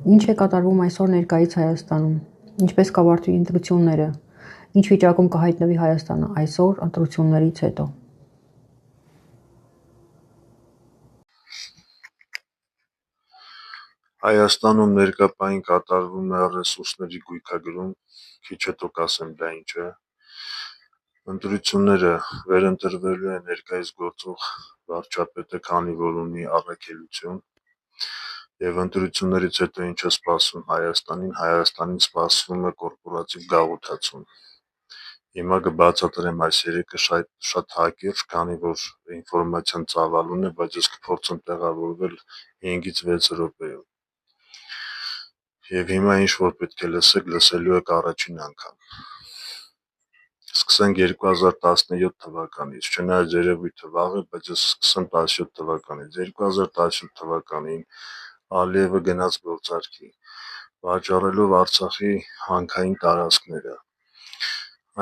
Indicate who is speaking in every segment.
Speaker 1: Ինչ է կատարվում այսօր ներկայիս Հայաստանում, ինչպես կավարտվի ընտրությունները, ինչ վիճակում կհայտնվի Հայաստանը այսօր ընտրություններից հետո։
Speaker 2: Հայաստանում ներկապային կատարվում է ռեսուրսների գույքագրում, քիչ հետո կասեմ դա ինչ է։ Ընտրությունները վերընտրվելու է ներկայիս գործող վարչապետը, քանի որ ունի առաքելություն, եւ ընտրություններից հետո ինչ է սպասվում Հայաստանին սպասվում է կորպորատիվ գաղութացում։ Հիմա կբացատրեմ այս երեկը շատ հակիրճ, քանի որ ինֆորմացիան ծավալուն է, բայց ես կփորձեմ տեղավորվել 5-ից 6 րոպեում։ Եվ հիմա ինչ որ պետք է լսեք, լսելու եք առաջին անգամ։ Սկսենք 2017 թվականից, չնայած երևույթը վաղ է, բայց ես սկսեմ 17 թվականից։ 2017 թվականին Ալիևը գնաց գործարքի, վաճառելով Արցախի հանքային տարածքները։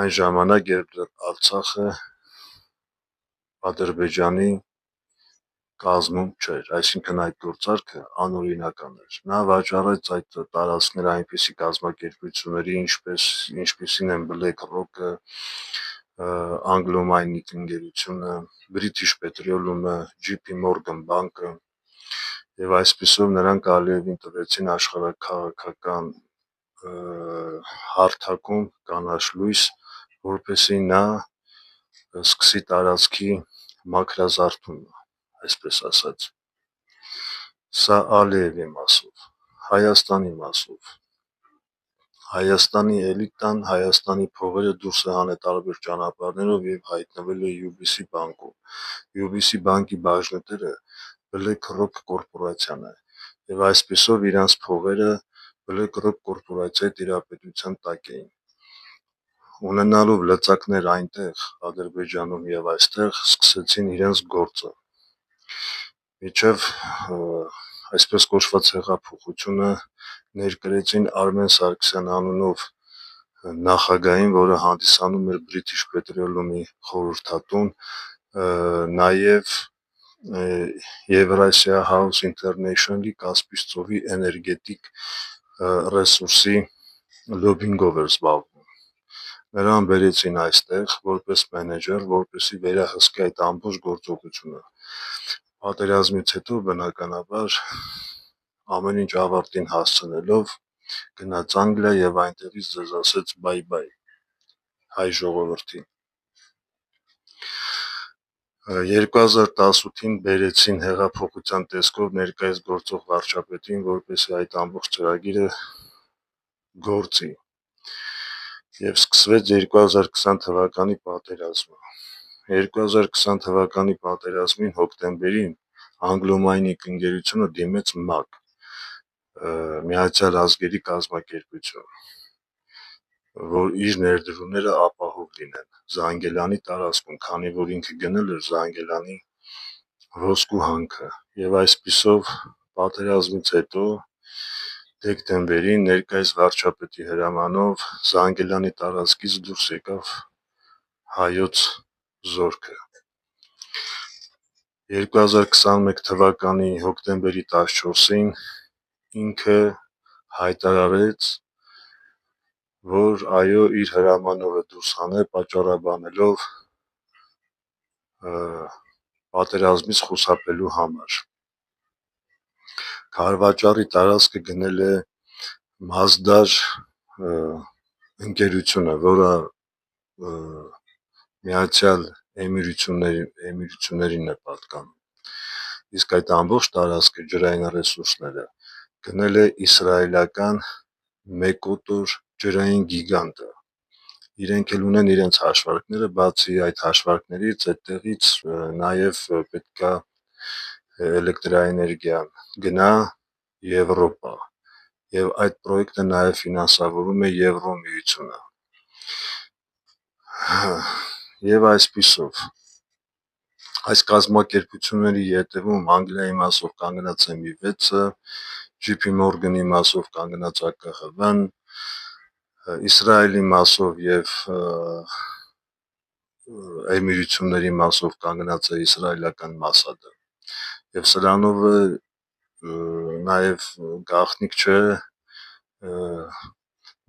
Speaker 2: Այն ժամանակ, երբ Արցախը Ադրբեջանի կազմում չէր, այսինքն այդ գործարքը անօրինական էր։ Նա վաճառեց այդ տարածքները այնպիսի կազմակերպությունների, ինչպիսին են BlackRock-ը, Anglo-Mining ընկերությունը, British Petroleum-ը, JP Morgan բանկը, եւ այսպիսով նրանք Ալիևին տվեցին աշխարհաքաղաքական հարթակում կանաչ լույս, որպեսզի նա սկսի տարածքի մաքրազարդումը, այսպես ասած։ Սա Ալիևի մասով, Հայաստանի մասով։ Հայաստանի էլիտան, Հայաստանի փողերը դուրս է հանել տարբեր ճանապարհներով եւ հայտնվել է UBC բանկում։ UBC բանկի բաժնետերը BlackRock կորպորացիան է եւ այսպիսով իրանց փողերը BlackRock կորպորացիայի տիրապետության տակ էին։ Ունենալով լծակներ այնտեղ Ադրբեջանում եւ այստեղ սկսեցին իրենց գործը։ Մինչև այսպես կոչված հեղափոխությունը ներկրեցին Արմեն Սարգսյան անունով նախագահին, որը հանդիսանում էր British Petroleum-ի խորհրդատուն, նաեւ Eurasia House International-ի Կասպից ծովի էներգետիկ ռեսուրսի լոբինգով էր զբաղվում։ Նրան բերեցին այստեղ որպես մենեջեր, որպեսզի վերահսկի այդ ամբողջ գործողությունը։ Պատերազմից հետո բնականաբար ամեն ինչ ավարտին հասցնելով գնաց Անգլիա եւ այնտեղից ձեզ ասեց բայ-բայ հայ ժողովրդին։ 2018-ին բերեցին հեղափոխության տեսքով ներկայիս գործող վարչապետին, որպեսզի այդ ամբողջ ծրագիրը գործի։ Եվ սկսվեց 2020 թվականի պատերազմը։ 2020 թվականի պատերազմին հոկտեմբերին Anglo-Mining ընկերությունը դիմեց ՄԱԿ, Միացյալ Ազգերի կազմակերպություն, որ իր ներդրումները ապահով լինեն Զանգելանի տարածքում, քանի որ ինքը գնել էր Զանգելանի ոսկու հանքը։ Եվ այսպիսով պատերազմից հետո դեկտեմբերին ներկայիս վարչապետի հրամանով Զանգելանի տարածքից դուրս եկավ հայոց զորքը։ 2021 թվականի հոկտեմբերի 14-ին ինքը հայտարարեց, որ այո, իր հրամանով է դուրս հանել, պատճառաբանելով պատերազմից խուսափելու համար։ Քարվաճառի տարածքը գնել է Մասդար ընկերությունը, որը Միացյալ Էմիրություններին է պատկանում։ Իսկ այդ ամբողջ տարածքը, ջրային ռեսուրսները գնել է իսրայելական Մեկոտոր ջրային գիգանտը։ Իրենք էլ ունեն իրենց հաշվարկները, բացի այդ հաշվարկներից այդտեղից նաև պետքա էլեկտրաէներգիան գնա Եվրոպա, եւ այդ պրոյեկտը նաև ֆինանսավորում է Եվրոմիությունը։ Եվ այսպիսով այս կազմակերպությունների ետևում Անգլիայի մասով կանգնած է մի 6-ը, JP Morgan-ի մասով կանգնած ԱԿՀՎ-ն, Իսրայելի մասով եւ Էմիրությունների մասով կանգնած է իսրայելական Մասադը։ Եվ սրանով նաև գաղտնիք չէ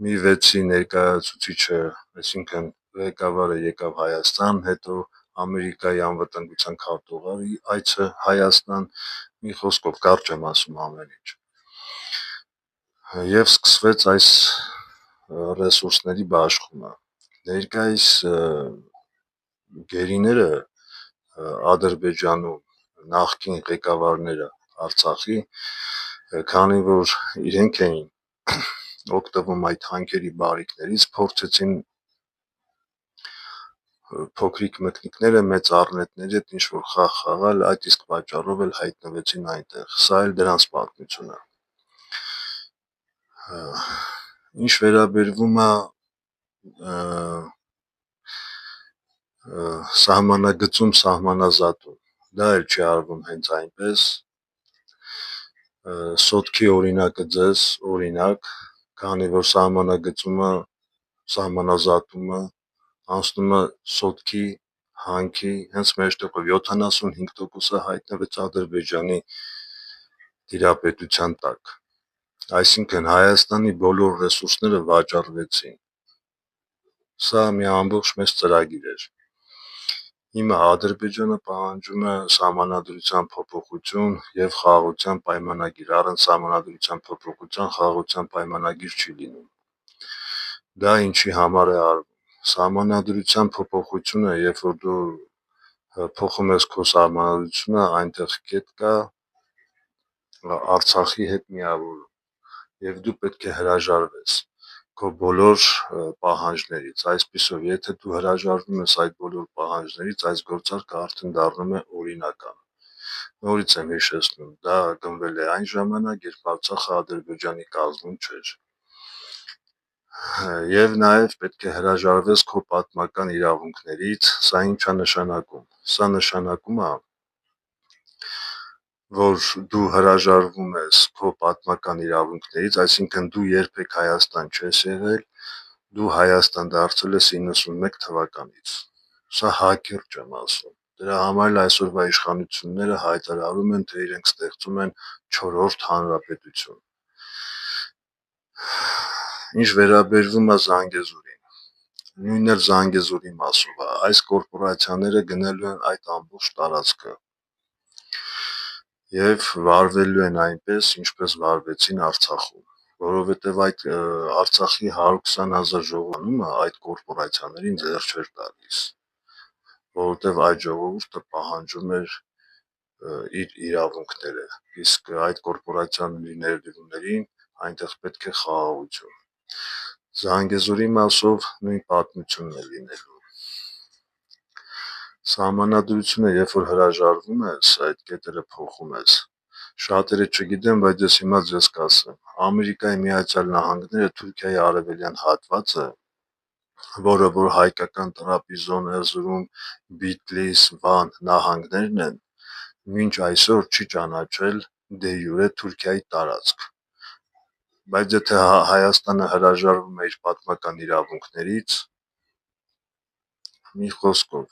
Speaker 2: մի 6-ի ներկայացուցիչը, այսինքն ղեկավարը եկավ Հայաստան, հետո Ամերիկայի անվտանգության քարտուղարի այցը Հայաստան, մի խոսքով կարճ եմ ասում ամեն ինչ։ Եվ սկսվեց այս ռեսուրսների բաշխումը։ Ներկայիս գերիները Ադրբեջանում նախկին ղեկավարները Արցախի, քանի որ իրենք էին օգտվում այդ հանքերի բարիքներից, փորձեցին փոքրիկ մկնիկները մեծ առնետների հետ ինչ-որ խաղ խաղալ, այդ իսկ պատճառով էլ հայտնվեցին այնտեղ։ Սա էլ դրանց պատմությունը։ Ինչ վերաբերվում է սահմանագծում, սահմանազատում, դա էլ չի արվում հենց այնպես։ Սոտքի օրինակը ձեզ օրինակ, քանի որ սահմանագծումը, սահմանազատումը անցնում է սոտքի, հանքի, հենց մեջտեղով 75%-ը հայտնվեց Ադրբեջանի տիրապետության տակ։ Այսինքն Հայաստանի բոլոր ռեսուրսները վաճառվեցին։ Սա մի ամբողջ մեծ ծրագիր էր։ Հիմա Ադրբեջանը պահանջում է սահմանադրության փոփոխություն եւ խաղաղության պայմանագիր, առանց սահմանադրության փոփոխության խաղաղության պայմանագիր չի լինում։ Դա ինչի համար է արվում։ Սահմանադրության փոփոխությունը, երբ որ դու փոխում ես քո սահմանադրությունը, այնտեղ կետ կա Արցախի հետ միավորում եւ դու պետք է հրաժարվես քո բոլոր պահանջներից։ Այսպիսով, եթե դու հրաժարվում ես այդ բոլոր պահանջներից, այս գործարքը արդեն դառնում է օրինական։ Նորից եմ հիշեցնում, դա գնվել է այն ժամանակ, երբ Արցախը Ադրբեջանի կազմում չէր։ Եվ նաև պետք է հրաժարվես քո պատմական իրավունքներից, սա ինչ է նշանակում։ Սա նշանակում է, որ դու հրաժարվում ես քո պատմական իրավունքներից, այսինքն դու երբեք Հայաստան չես եղել, դու Հայաստան դարձել ես 91 թվականից։ Սա հակիրճ եմ ասում։ Դրա համար էլ այսօրվա իշխանությունները հայտարարում են, թե իրենք ստեղծում են 4-րդ հանրապետություն։ Ինչ վերաբերվում է Զանգեզուրին, նույնն էլ Զանգեզուրի մասով է, այս կորպորացիաները գնելու են այդ ամբողջ տարածքը եւ վարվելու են այնպես, ինչպես վարվեցին Արցախում, որովհետեւ այդ Արցախի 120,000 ժողովուրդը այդ կորպորացիաներին ձեռ չէր տալիս, որովհետեւ այդ ժողովուրդը պահանջում էր իր իրավունքները, իսկ այդ կորպորացիաների ներդրումներին այնտեղ պետք է խաղաղություն։ Զանգեզուրի մասով նույն պատմությունն է լինելու։ Սահմանադրությունը, երբ որ հրաժարվում ես, այդ կետերը փոխում ես, շատերը չգիտեն, բայց ես հիմա ձեզ կասեմ, Ամերիկայի Միացյալ Նահանգները Թուրքիայի արևելյան հատվածը, որը որ հայկական Տրապիզոն, Էրզրում, Բիտլիս, Վան նահանգներն են, մինչ այսօր չի ճանաչել դե յուրե Թուրքիայի տարածք։ Բայց եթե Հայաստանը հրաժարվում է իր պատմական իրավունքներից, մի խոսքով,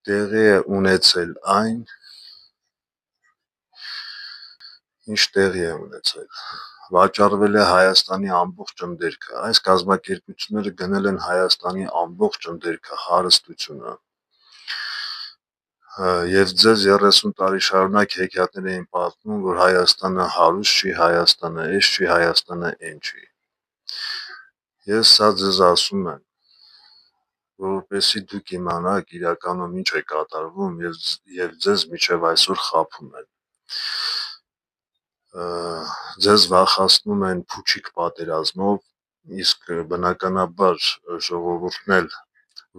Speaker 2: տեղի է ունեցել այն, ինչ տեղի է ունեցել։ Վաճառվել է Հայաստանի ամբողջ ընդերքը, այս կազմակերպությունները գնել են Հայաստանի ամբողջ ընդերքը, հարստությունը։ Եվ ձեզ 30 տարի շարունակ հեքիաթներ էին պատմում, որ Հայաստանը հարուստ չի, Հայաստանը էս չի, Հայաստանը էն չի։ Ես սա ձեզ ասում եմ, որովհետեւ դուք իմանաք իրականում ինչ է կատարվում եւ ձեզ միջև այսօր խաբում են։ Ձեզ վախեցնում են փուչիկ պատերազմով, իսկ բնականաբար ժողովուրդն էլ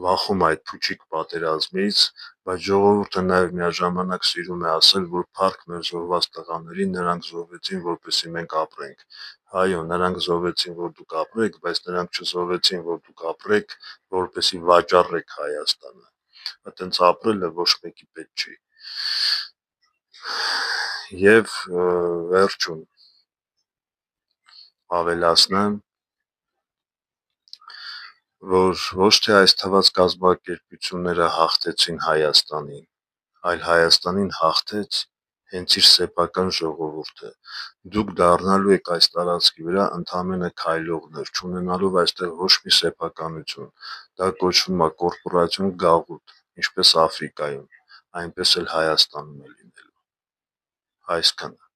Speaker 2: վախում է այդ փուչիկ պատերազմից, բայց ժողովուրդը նաեւ միաժամանակ սիրում է ասել, որ փառք մեր զոհված տղաներին, նրանք զոհվեցին, որպեսզի մենք ապրենք։ Այո, նրանք զոհվեցին, որ դուք ապրեք, բայց նրանք չզոհվեցին, որ դուք ապրեք, որպեսզի վաճառեք Հայաստանը։ Այտենց ապրելը ոչ մեկի պետք չի։ Եվ վերջում ավելացնեմ, որ ոչ թե այս թվաց կազմակերպությունները հաղթեցին Հայաստանին, այլ Հայաստանին հաղթեց հենց իր սեփական ժողովուրդը։ Դուք դառնալու եք այս տարածքի վրա ընդամենը քայլողներ, չունենալով այստեղ ոչ մի սեփականություն։ Դա կոչվում է կորպորացիոն գաղութ, ինչպես Աֆրիկայում, այնպես էլ Հայաստանում է լինելու։ Այսքանը։